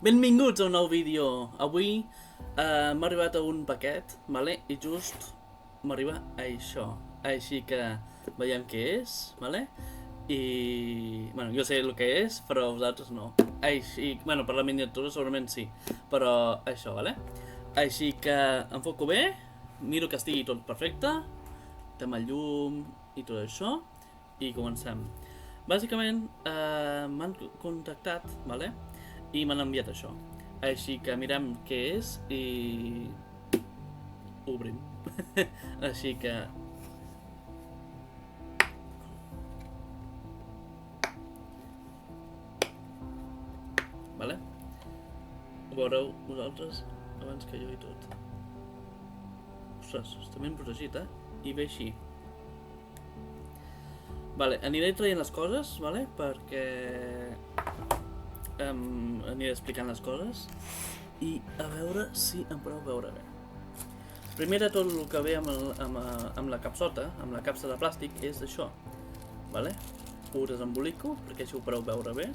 Benvinguts a un nou vídeo. Avui m'ha arribat un paquet, vale? I just m'arriba això. Així que veiem què és, vale? I... bueno, jo sé el que és, però vosaltres no. Així... bueno, per la miniatura segurament sí, però això, vale? Així que enfoco bé, miro que estigui tot perfecte, tema llum i tot això, i comencem. Bàsicament m'han contactat, vale? I m'han enviat això. Així que mirem què és i... obrim. Així que... vale? Ho veureu vosaltres abans que jo i tot. Ostres, està ben protegit, I ve així. Vale, aniré traient les coses, vale? Perquè... aniré explicant les coses i a veure si em podeu veure bé. Primer de tot el que ve amb la capsota, amb la capsa de plàstic, és això, vale? Ho desembolico perquè així ho podeu veure bé.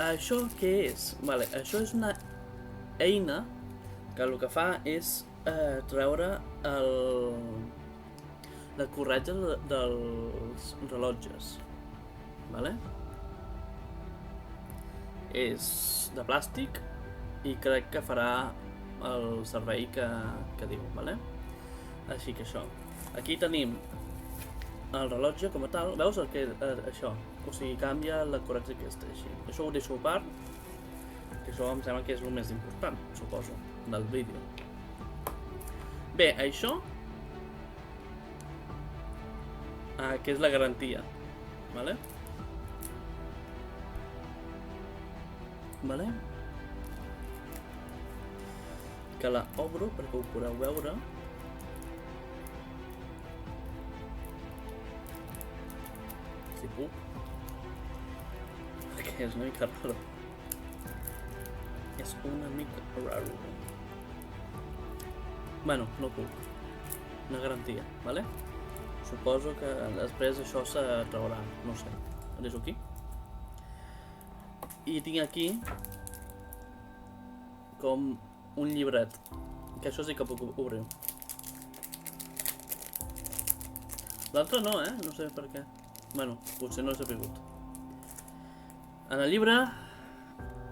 Això què és? Vale, això és una eina que el que fa és treure la corretja dels rellotges, vale? És de plàstic i crec que farà el servei que diu, vale? Així que això. Aquí tenim el rellotge com a tal. Veus el que això? O sigui, canvia la corretja aquesta, així. Això ho deixo a part, que això em sembla que és el més important, suposo, del vídeo. Bé, això que és la garantia, vale? Vale? Que la obro perquè ho podeu veure. Si puc. Perquè és una mica raro. És una mica raro. Bueno, no puc. Una garantia, vale? Suposo que després això se traurà, no sé. Ho deixo aquí. I tinc aquí com un llibret, que això sí que puc obrir. L'altre no, no sé per què. Bueno, potser no s'ha sabut. En el llibre,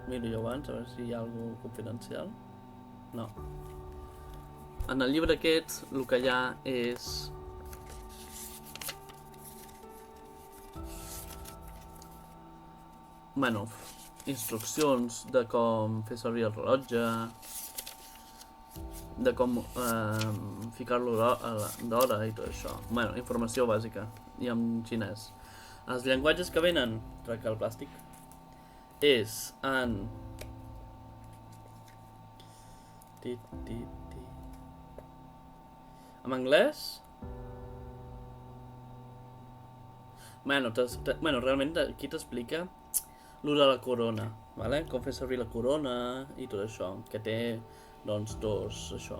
miro jo abans, a veure si hi ha alguna cosa confidencial. No. En el llibre aquest, el que hi ha és... bueno, instruccions de com fer servir el rellotge, de com ficar-lo d'hora i tot això. Bueno, informació bàsica, i en xinès. Els llenguatges que venen, tractar el plàstic, és en... en anglès. Bueno, realment aquí t'explica lo de la corona, vale? Com fer servir la corona i tot això, que té, doncs, dos, això.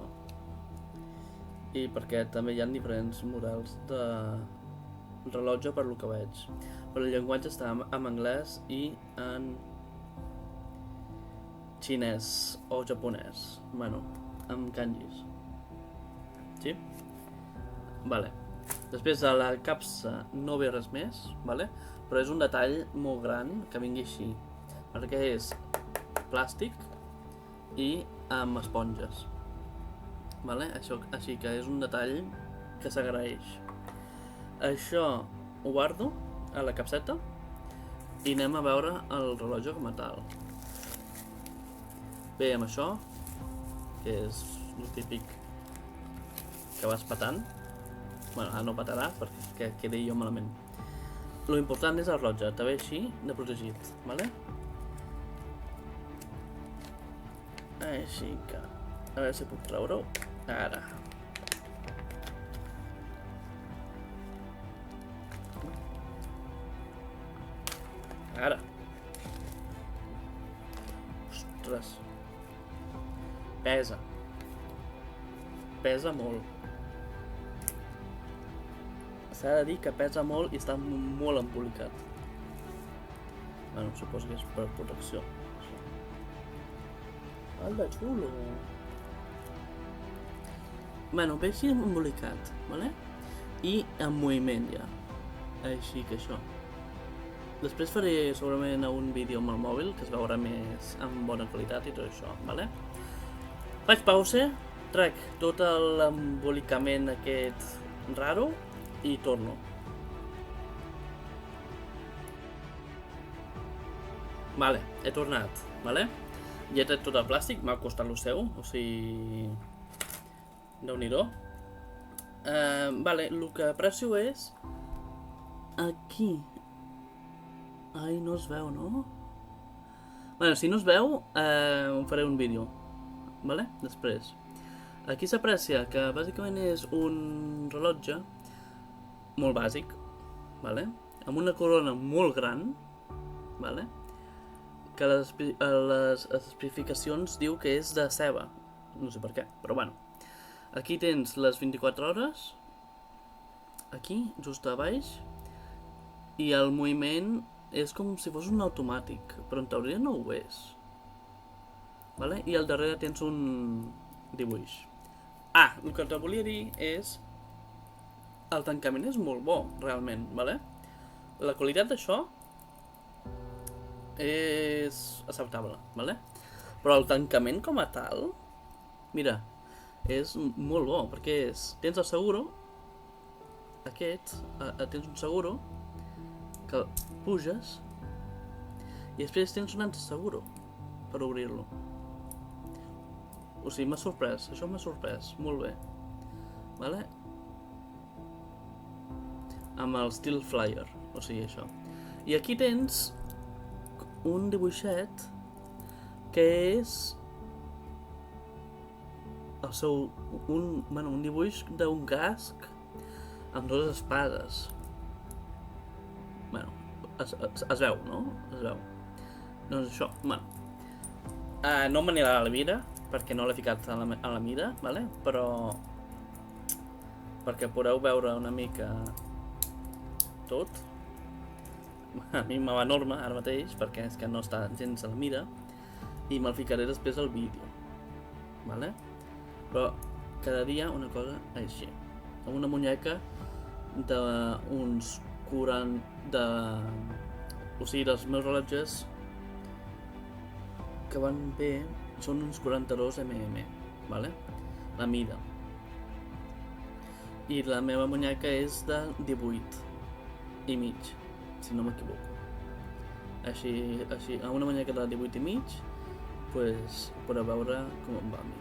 I perquè també hi ha diferents models de rellotge per lo que veig. Però el llenguatge està en anglès i en xinès o japonès. Bueno, amb kanjis. Sí? Vale. Després de la capsa no ve res més, vale? Però és un detall molt gran que vingui així, perquè és plàstic i amb esponges, vale? Això, així que és un detall que s'agraeix. Això ho guardo a la capseta i anem a veure el rellotge com a tal. Bé, amb això, que és el típic que vas patant. Bueno, ara no patarà perquè quedi jo malament. Lo important és el rellotge, també així de protegit, vale? Així que... a veure si puc treure-ho. Ara. Ara. Ostres. Pesa. Pesa molt. S'ha de dir que pesa molt i està molt embolicat. Bueno, suposo que és per protecció. Hola, xulo. Bueno, ve així embolicat, vale? I en moviment ja. Així que això. Després faré segurament un vídeo amb el mòbil que es veurà més amb bona qualitat i tot això, vale? Faig pause, trec tot l'embolicament aquest raro i torno. Vale, he tornat, vale? Ja he tret tot el plàstic, m'ha costat lo seu, o sigui... Déu-n'hi-do. Vale, el que aprecio és... Aquí. Ai, no es veu, no? Bueno, si no es veu, faré un vídeo, vale? Després. Aquí s'aprecia que bàsicament és un rellotge molt bàsic, vale? Amb una corona molt gran, vale? Que a les especificacions diu que és de ceba, no sé per què, però bueno. Aquí tens les 24 hores, aquí, just a baix, i el moviment és com si fos un automàtic, però en teoria no ho és. Vale? I al darrere tens un dibuix. Ah, el que te volia dir és... El tancament és molt bo, realment, vale? La qualitat d'això és acceptable, vale? Però el tancament com a tal, mira, és molt bo, perquè és... Tens el seguro, aquest, tens un seguro, que puges i després tens un altre seguro per obrir-lo. O sigui, m'ha sorprès, això m'ha sorprès, molt bé, vale? Amb el Steel Flyer, o sigui això. I aquí tens un dibuixet que és el seu, un dibuix d'un casc amb dues espades. Bueno, es veu, no? Es veu. Doncs això, bueno. No m'anirà a la mida, perquè no l'he ficat a la mida, vale? Però... perquè podeu veure una mica tot. A mi me va enorme ara mateix, perquè és que no està gens a la mida, i me'l ficaré després al vídeo, vale? Però quedaria una cosa així, amb una muñeca d'uns 40... O sigui, dels meus rellotges que van bé són uns 42 mm, vale? La mida. I la meva muñeca és de 18 i mig, si no m'equivoco. Així, amb una muñeca de 18 i mig, pues, podeu veure com em va a mi.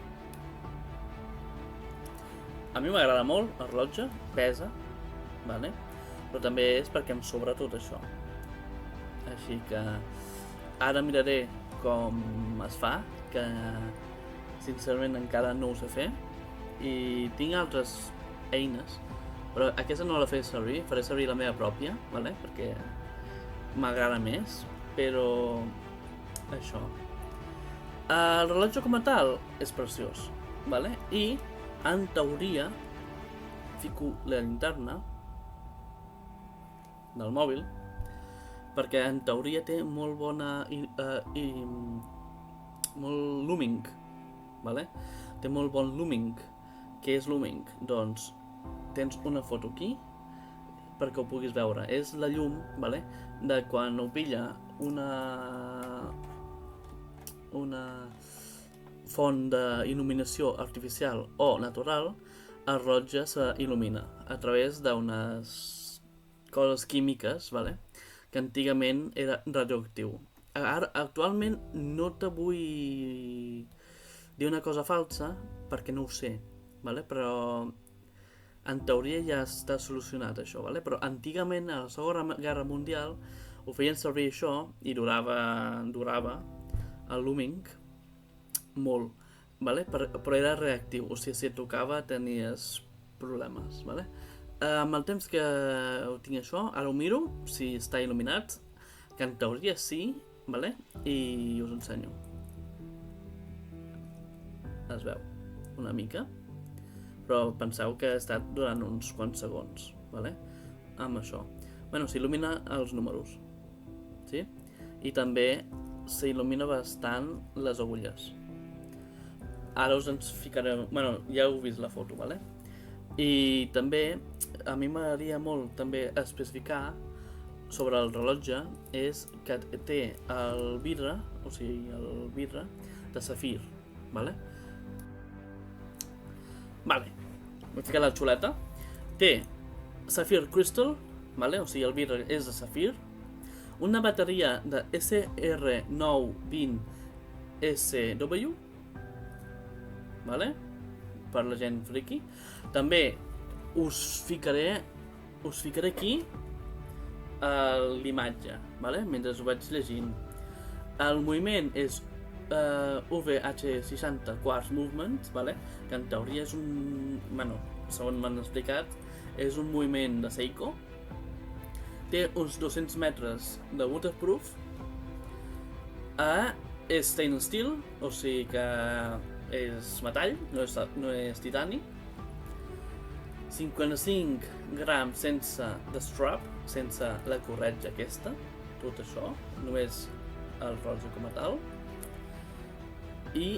A mi m'agrada molt el rellotge, pesa, vale? Però també és perquè em sobra tot això. Així que ara miraré com es fa, que sincerament encara no ho sé fer, i tinc altres eines, però aquesta no la faré servir la meva pròpia, vale? Perquè m'agrada més, però això. El rellotge com a tal és preciós, vale? I en teoria fico la linterna del mòbil, perquè en teoria té molt bona molt looming, vale? Té molt bon looming. Què és looming? Doncs tens una foto aquí perquè ho puguis veure. És la llum, vale? De quan ho pilla una font d'il·luminació artificial o natural, el rellotge s'il·lumina a través d'unes coses químiques, vale? Que antigament era radioactiu. Ara, actualment no te vull dir una cosa falsa perquè no ho sé, vale? Però en teoria ja està solucionat això, vale? Però antigament a la Segona Guerra Mundial ho feien servir això i durava el looming molt, vale? Però era reactiu, o sigui, si et tocava tenies problemes, vale? Amb el temps que ho tinc això, ara ho miro, si està il·luminat, que en teoria sí, vale? I us ensenyo. Es veu una mica, però penseu que ha estat durant uns quants segons, vale? Amb això. Bueno, s'il·lumina els números, sí? I també s'il·lumina bastant les agulles. Ara us ens ficaré... Bueno, ja heu vist la foto, vale? I també, a mi m'agradaria molt també especificar sobre el rellotge és que té el vidre, o sigui, el vidre de safir, vale? Vale, m'he ficat la xuleta. Té Sapphire Crystal, vale? O sigui, el vidre és de safir. Una bateria de SR920SW, vale? Per la gent friki. També us ficaré aquí l'imatge, vale? Mentre ho vaig llegint. El moviment és UVH60 Quartz Movement, vale? Que en teoria és un... Bueno, segons m'han explicat, és un moviment de Seiko. Té uns 200 metres de waterproof. És stainless steel, o sigui que és metall, no és titani. 55 grams sense de strap, sense la corretja aquesta, tot això, només el rellotge com a tal. I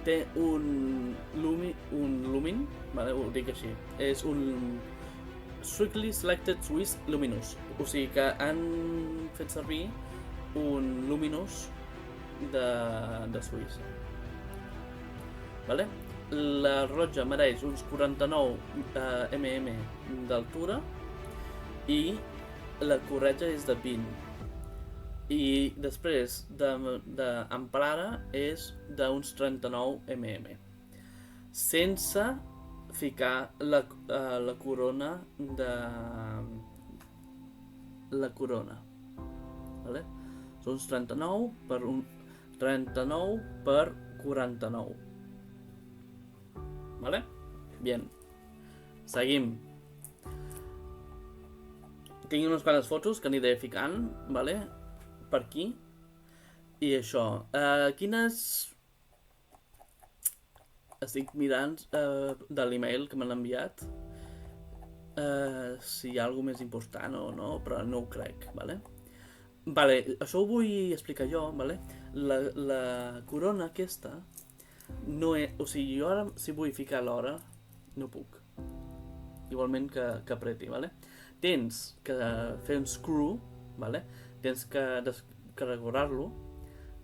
té un lumin, vale, ho dic així, és un Strictly Selected Swiss Luminous, o sigui que han fet servir un Luminous de Suïssa. Vale? La rellotge mereix uns 49 mm d'altura i la corretja és de 20. I després d'amplada és d'uns 39 mm. Sense ficar la corona de... La corona. Vale? Són uns 39 per 49. Vale? Bien. Seguim. Tinc unes quantes fotos que aniré ficant, vale? Per aquí. I això. Quines... Estic mirant de l'email que m'han enviat. Si hi ha alguna més important o no, però no ho crec, vale? Vale, això ho vull explicar jo, vale? La corona aquesta no és... O sigui, jo ara si vull ficar l'hora, no puc. Igualment que apreti, vale? Tens que fer un screw, vale? Tens que regular-lo,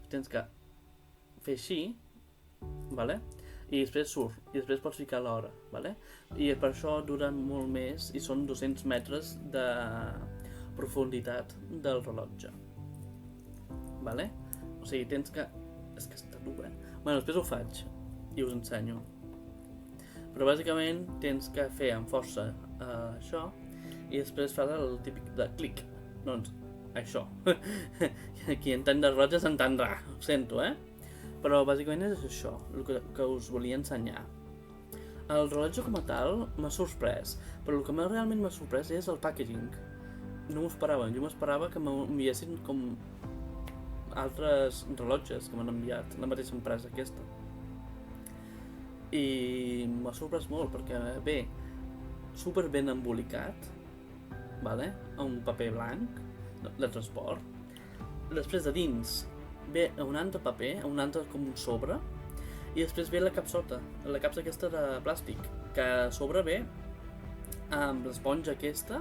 tens que fer així, vale? I després surt, i després pots ficar l'hora, vale? I per això dura molt més i són 200 metres de profunditat del rellotge, vale? O sigui, tens que... És que està dur, Bueno, després ho faig i us ensenyo. Però bàsicament tens que fer amb força això i després fas el típic de clic. Doncs això. Qui entén de rellotges entendrà, ho sento, Però bàsicament és això, el que us volia ensenyar. El rellotge com a tal m'ha sorprès, però el que realment m'ha sorprès és el packaging. No m'ho esperava, jo m'esperava que m'enviessin com altres rellotges que m'han enviat, la mateixa empresa aquesta. I m'ha sorprès molt perquè ve super ben embolicat, vale? A un paper blanc de transport. Després de dins ve un altre paper, un altre com un sobre, i després ve la capsota, la capsa aquesta de plàstic, que a sobre ve amb l'esponja aquesta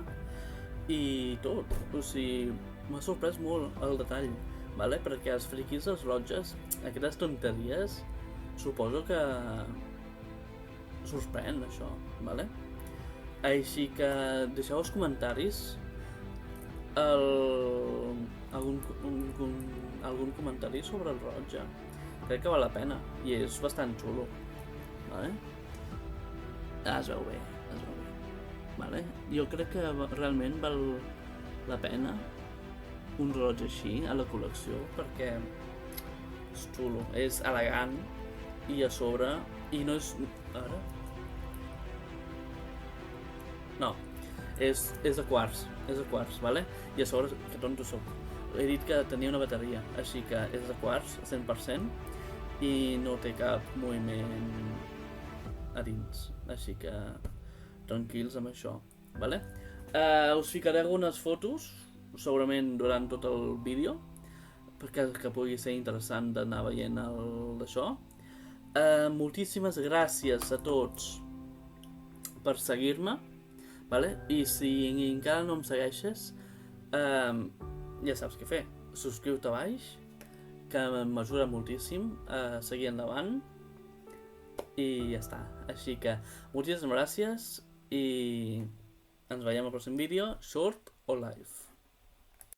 i tot. O sigui, m'ha sorprès molt el detall, vale? Perquè els friquis dels rellotges, aquestes tonteries, suposo que sorprèn això, vale? Així que deixeu els comentaris algun comentari sobre el rellotge. Crec que val la pena i és bastant xulo, vale? Es veu bé, vale? Jo crec que realment val la pena un rellotge així a la col·lecció perquè és xulo, és elegant i a sobre, i no és... Ara? No, és de quars, vale? I a sobre, que tonto soc. He dit que tenia una bateria, així que és de quars, 100%, i no té cap moviment a dins, així que tranquils amb això, vale? Us ficaré algunes fotos, segurament durant tot el vídeo, perquè que pugui ser interessant d'anar veient d'això. Moltíssimes gràcies a tots per seguir-me, vale? I si encara no em segueixes, ja saps què fer. Subscriu-te a baix, que m'ajuda moltíssim a seguir endavant, i ja està. Així que moltíssimes gràcies i ens veiem al pròxim vídeo, short o live.